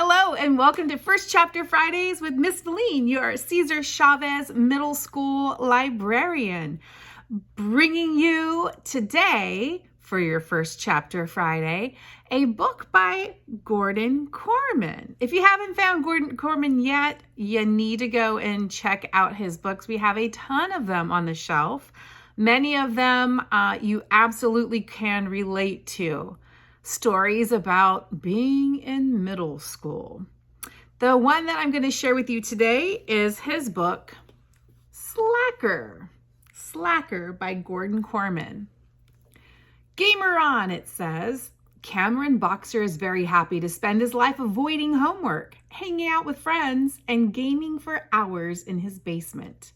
Hello and welcome to First Chapter Fridays with Miss Valine, your Cesar Chavez Middle School librarian, bringing you today for your First Chapter Friday, a book by Gordon Korman. If you haven't found Gordon Korman yet, you need to go and check out his books. We have a ton of them on the shelf. Many of them you absolutely can relate to. Stories about being in middle school. The one that I'm going to share with you today is his book, Slacker by Gordon Korman. Gamer on, it says. Cameron Boxer is very happy to spend his life avoiding homework, hanging out with friends, and gaming for hours in his basement.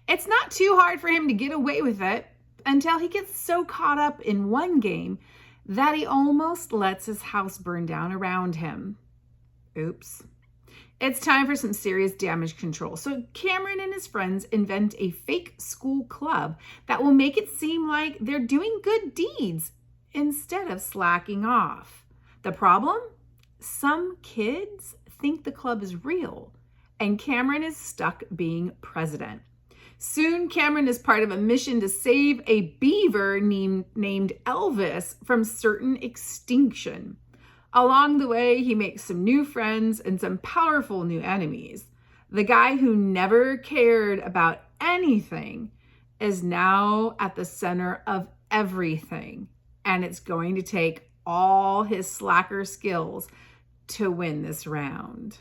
It's not too hard for him to get away with it until he gets so caught up in one game that he almost lets his house burn down around him. Oops. It's time for some serious damage control. So Cameron and his friends invent a fake school club that will make it seem like they're doing good deeds instead of slacking off. The problem? Some kids think the club is real, and Cameron is stuck being president. Soon, Cameron is part of a mission to save a beaver named Elvis from certain extinction. Along the way, he makes some new friends and some powerful new enemies. The guy who never cared about anything is now at the center of everything, and it's going to take all his slacker skills to win this round.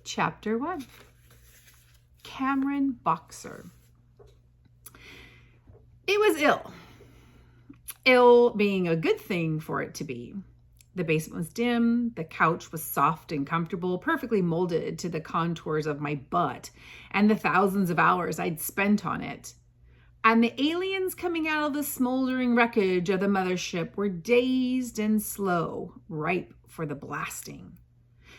Chapter 1. Cameron Boxer. It was ill. Ill being a good thing for it to be. The basement was dim, the couch was soft and comfortable, perfectly molded to the contours of my butt and the thousands of hours I'd spent on it. And the aliens coming out of the smoldering wreckage of the mothership were dazed and slow, ripe for the blasting.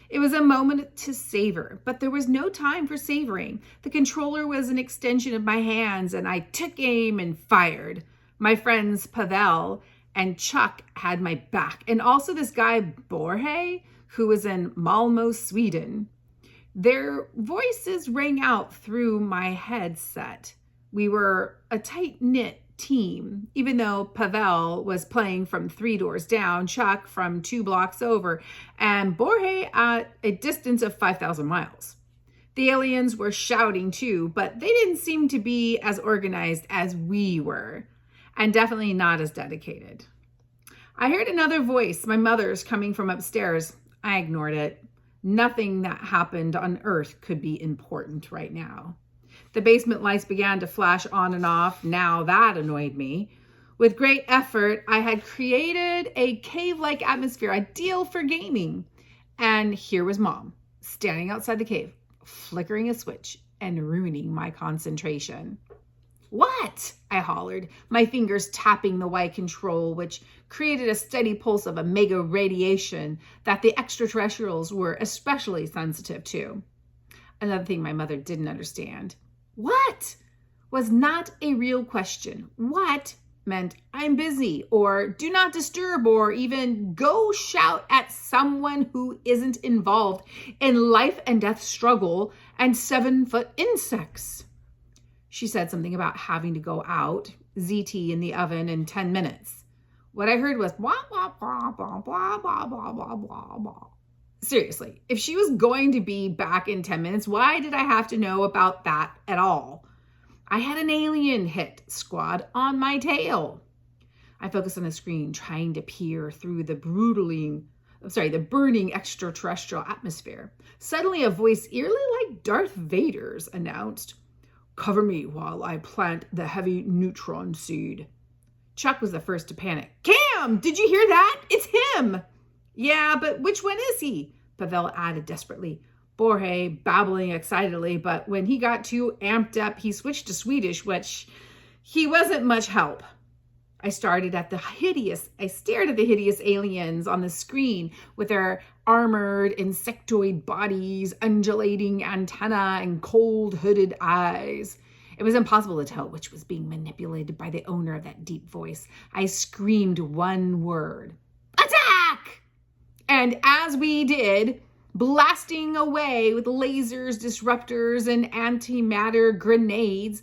It was a moment to savor, but there was no time for savoring. The controller was an extension of my hands, and I took aim and fired. My friends Pavel and Chuck had my back, and also this guy Borge, who was in Malmö, Sweden. Their voices rang out through my headset. We were a tight-knit team, even though Pavel was playing from 3 doors down, Chuck from 2 blocks over, and Borge at a distance of 5,000 miles. The aliens were shouting too, but they didn't seem to be as organized as we were, and definitely not as dedicated. I heard another voice, my mother's, coming from upstairs. I ignored it. Nothing that happened on Earth could be important right now. The basement lights began to flash on and off. Now that annoyed me. With great effort, I had created a cave-like atmosphere ideal for gaming. And here was Mom, standing outside the cave, flickering a switch and ruining my concentration. "What?" I hollered, my fingers tapping the Y control, which created a steady pulse of omega radiation that the extraterrestrials were especially sensitive to. Another thing my mother didn't understand. What was not a real question. What meant I'm busy, or do not disturb, or even go shout at someone who isn't involved in life and death struggle and 7-foot insects. She said something about having to go out, ZT in the oven in 10 minutes. What I heard was blah, blah, blah, blah, blah, blah, blah, blah, blah, blah. Seriously, if she was going to be back in 10 minutes, why did I have to know about that at all? I had an alien hit squad on my tail. I focused on the screen, trying to peer through the burning extraterrestrial atmosphere. Suddenly, a voice eerily like Darth Vader's announced, "Cover me while I plant the heavy neutron seed." Chuck was the first to panic. "Cam, did you hear that? It's him!" "Yeah, but which one is he?" Pavel added desperately. Borge babbling excitedly, but when he got too amped up, he switched to Swedish, which he wasn't much help. I stared at the hideous aliens on the screen with their armored insectoid bodies, undulating antennae, and cold hooded eyes. It was impossible to tell which was being manipulated by the owner of that deep voice. I screamed one word. "Attack!" And as we did, blasting away with lasers, disruptors, and antimatter grenades,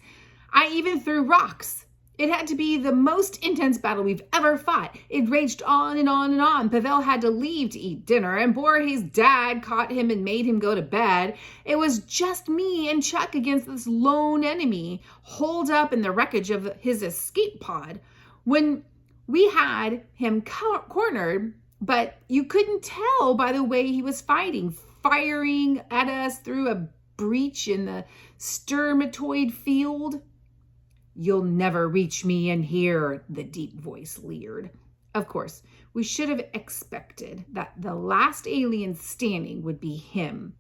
I even threw rocks. It had to be the most intense battle we've ever fought. It raged on and on and on. Pavel had to leave to eat dinner, and Borge's dad caught him and made him go to bed. It was just me and Chuck against this lone enemy, holed up in the wreckage of his escape pod. When we had him cornered, but you couldn't tell by the way he was fighting, firing at us through a breach in the spermatoid field. "You'll never reach me in here," the deep voice leered. Of course, we should have expected that the last alien standing would be him.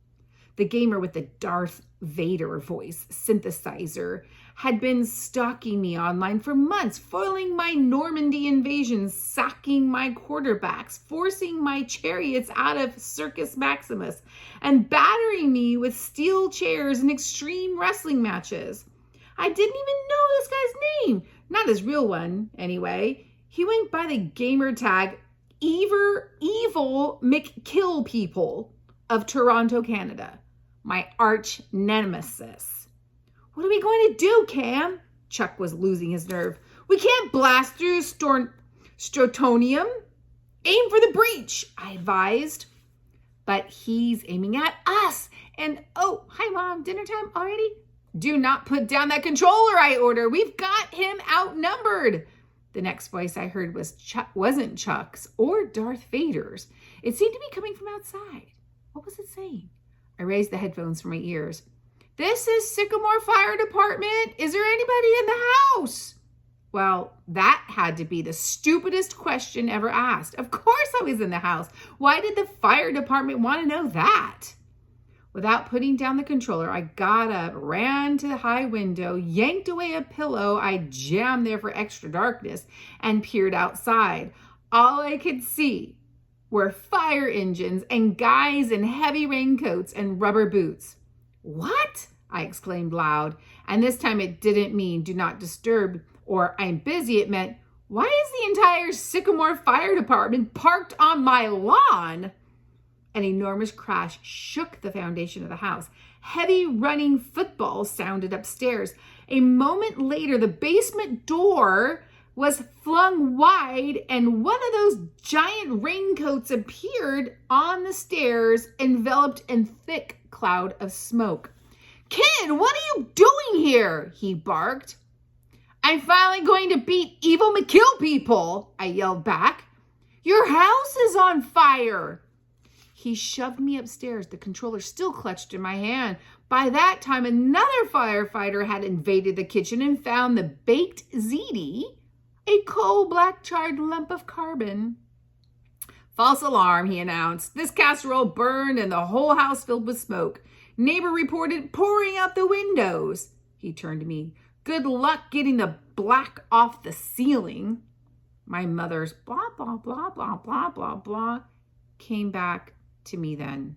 The gamer with the Darth Vader voice synthesizer had been stalking me online for months, foiling my Normandy invasions, sacking my quarterbacks, forcing my chariots out of Circus Maximus, and battering me with steel chairs in extreme wrestling matches. I didn't even know this guy's name. Not his real one, anyway. He went by the gamer tag Evil McKill People of Toronto, Canada. My arch nemesis. "What are we going to do, Cam?" Chuck was losing his nerve. "We can't blast through Stratonium. Aim for the breach," I advised. But he's aiming at us. And, "Oh, hi, Mom. Dinner time already?" "Do not put down that controller," I order. "We've got him outnumbered." The next voice I heard wasn't Chuck's or Darth Vader's. It seemed to be coming from outside. What was it saying? I raised the headphones from my ears. "This is Sycamore Fire Department. Is there anybody in the house?" Well, that had to be the stupidest question ever asked. Of course I was in the house. Why did the fire department want to know that? Without putting down the controller, I got up, ran to the high window, yanked away a pillow I jammed there for extra darkness, and peered outside. All I could see were fire engines and guys in heavy raincoats and rubber boots. "What?" I exclaimed loud. And this time it didn't mean "do not disturb" or "I'm busy." It meant, why is the entire Sycamore Fire Department parked on my lawn? An enormous crash shook the foundation of the house. Heavy running footballs sounded upstairs. A moment later, the basement door was flung wide and one of those giant raincoats appeared on the stairs, enveloped in thick cloud of smoke. "Kid, what are you doing here?" he barked. "I'm finally going to beat Evil McKill People," I yelled back. "Your house is on fire." He shoved me upstairs, the controller still clutched in my hand. By that time, another firefighter had invaded the kitchen and found the baked ziti, a coal black charred lump of carbon. "False alarm," he announced. "This casserole burned and the whole house filled with smoke. Neighbor reported pouring out the windows." He turned to me. "Good luck getting the black off the ceiling." My mother's blah, blah, blah, blah, blah, blah, blah came back to me then.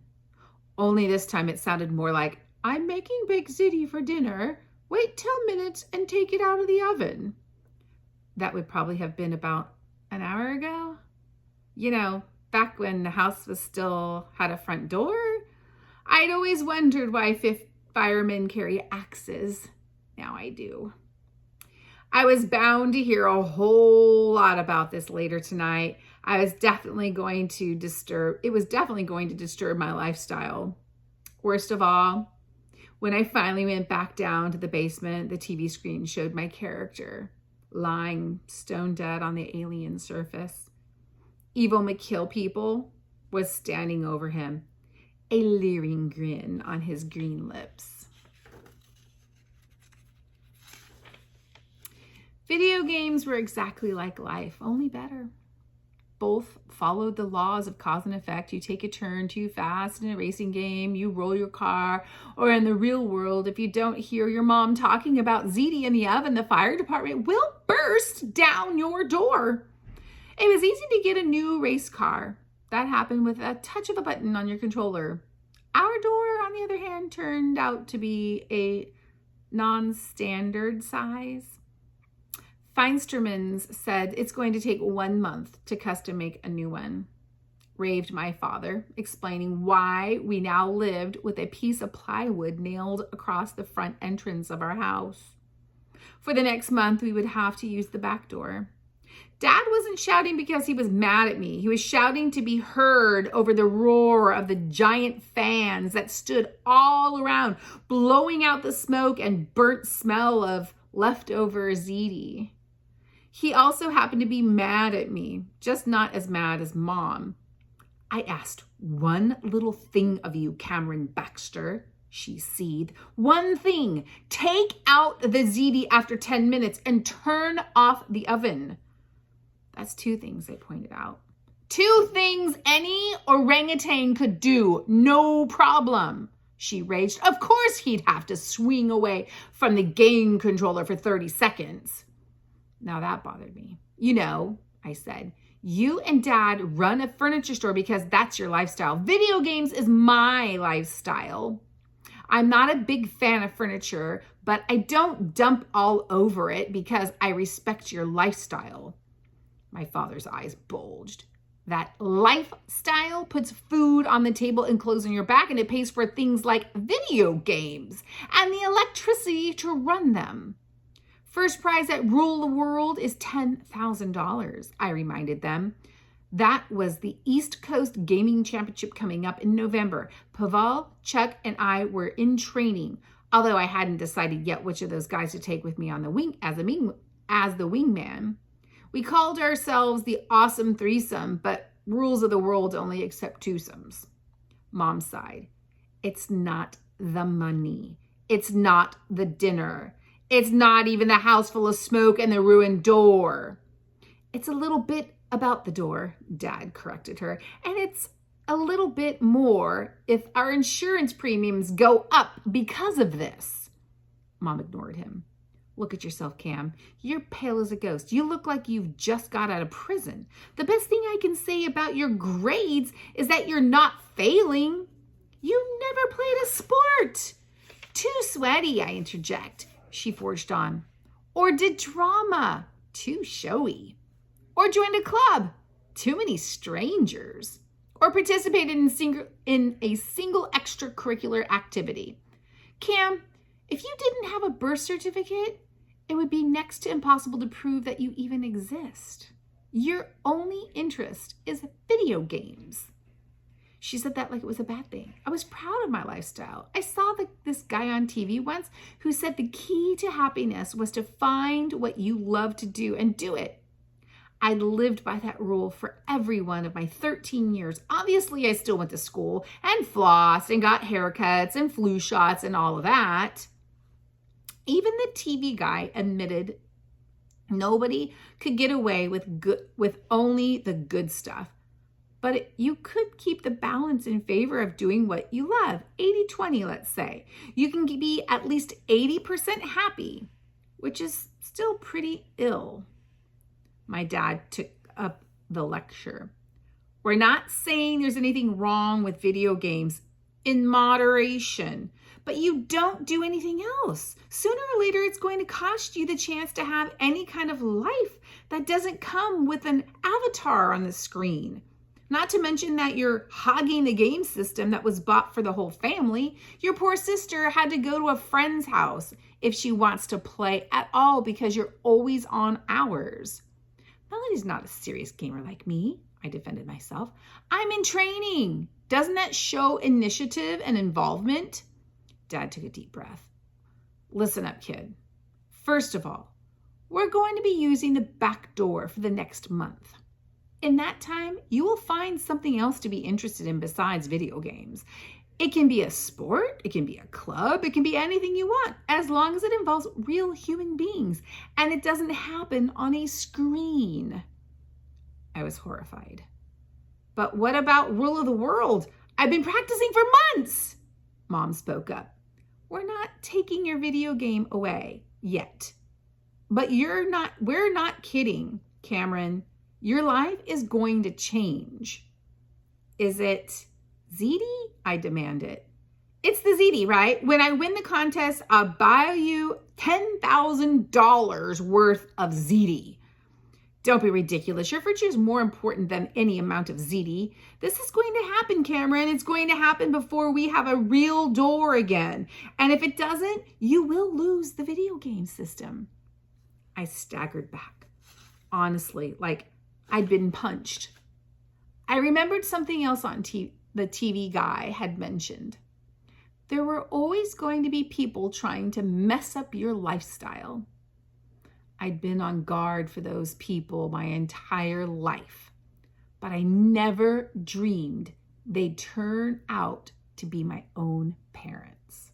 Only this time it sounded more like, "I'm making baked ziti for dinner. Wait 10 minutes and take it out of the oven." That would probably have been about an hour ago. You know, back when the house had a front door. I'd always wondered why firemen carry axes. Now I do. I was bound to hear a whole lot about this later tonight. It was definitely going to disturb my lifestyle. Worst of all, when I finally went back down to the basement, the TV screen showed my character lying stone dead on the alien surface. Evil McKill People was standing over him, a leering grin on his green lips. Video games were exactly like life, only better. Both followed the laws of cause and effect. You take a turn too fast in a racing game, you roll your car, or in the real world, if you don't hear your mom talking about ziti in the oven, the fire department will burst down your door. It was easy to get a new race car. That happened with a touch of a button on your controller. Our door, on the other hand, turned out to be a non-standard size. Feinsterman's said it's going to take 1 month to custom make a new one. raved my father, explaining why we now lived with a piece of plywood nailed across the front entrance of our house. For the next month, we would have to use the back door. Dad wasn't shouting because he was mad at me. He was shouting to be heard over the roar of the giant fans that stood all around, blowing out the smoke and burnt smell of leftover ziti. He also happened to be mad at me, just not as mad as Mom. I asked one little thing of you, Cameron Baxter, she seethed. One thing. Take out the ziti after 10 minutes and turn off the oven. That's two things, I pointed out. Two things any orangutan could do, no problem, she raged. Of course he'd have to swing away from the game controller for 30 seconds. Now that bothered me. You know, I said, you and Dad run a furniture store because that's your lifestyle. Video games is my lifestyle. I'm not a big fan of furniture, but I don't dump all over it because I respect your lifestyle. My father's eyes bulged. That lifestyle puts food on the table and clothes on your back, and it pays for things like video games and the electricity to run them. First prize at Rule the World is $10,000, I reminded them. That was the East Coast Gaming Championship coming up in November. Pavel, Chuck, and I were in training, although I hadn't decided yet which of those guys to take with me on the wing as the wingman. We called ourselves the Awesome Threesome, but Rules of the World only accept twosomes. Mom sighed. It's not the money. It's not the dinner. It's not even the house full of smoke and the ruined door. It's a little bit about the door, Dad corrected her, and it's a little bit more if our insurance premiums go up because of this. Mom ignored him. Look at yourself, Cam. You're pale as a ghost. You look like you've just got out of prison. The best thing I can say about your grades is that you're not failing. You never played a sport. Too sweaty, I interject. She forged on. Or did drama. Too showy. Or joined a club. Too many strangers. Or participated in a single extracurricular activity. Cam, if you didn't have a birth certificate, it would be next to impossible to prove that you even exist. Your only interest is video games. She said that like it was a bad thing. I was proud of my lifestyle. I saw this guy on TV once who said the key to happiness was to find what you love to do and do it. I lived by that rule for every one of my 13 years. Obviously, I still went to school and flossed and got haircuts and flu shots and all of that. Even the TV guy admitted nobody could get away with only the good stuff. But you could keep the balance in favor of doing what you love. 80-20, let's say. You can be at least 80% happy, which is still pretty ill. My dad took up the lecture. We're not saying there's anything wrong with video games in moderation, but you don't do anything else. Sooner or later, it's going to cost you the chance to have any kind of life that doesn't come with an avatar on the screen. Not to mention that you're hogging the game system that was bought for the whole family. Your poor sister had to go to a friend's house if she wants to play at all because you're always on hours. Melody's not a serious gamer like me, I defended myself. I'm in training. Doesn't that show initiative and involvement? Dad took a deep breath. Listen up, kid. First of all, we're going to be using the back door for the next month. In that time, you will find something else to be interested in besides video games. It can be a sport, it can be a club, it can be anything you want, as long as it involves real human beings and it doesn't happen on a screen. I was horrified. But what about Rule of the World? I've been practicing for months. Mom spoke up. We're not taking your video game away yet. But we're not kidding, Cameron. Your life is going to change. Is it ziti? I demanded. It's the ziti, right? When I win the contest, I'll buy you $10,000 worth of ziti. Don't be ridiculous. Your future is more important than any amount of ZD. This is going to happen, Cameron. It's going to happen before we have a real door again. And if it doesn't, you will lose the video game system. I staggered back. Honestly, like I'd been punched. I remembered something else on the TV guy had mentioned. There were always going to be people trying to mess up your lifestyle. I'd been on guard for those people my entire life, but I never dreamed they'd turn out to be my own parents.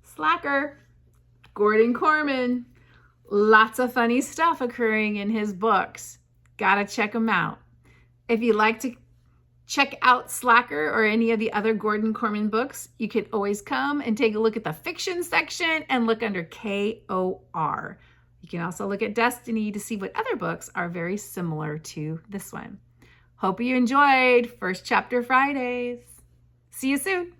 Slacker, Gordon Korman. Lots of funny stuff occurring in his books. Gotta check them out. If you'd like to check out Slacker or any of the other Gordon Korman books, you can always come and take a look at the fiction section and look under KOR. You can also look at Destiny to see what other books are very similar to this one. Hope you enjoyed First Chapter Fridays. See you soon.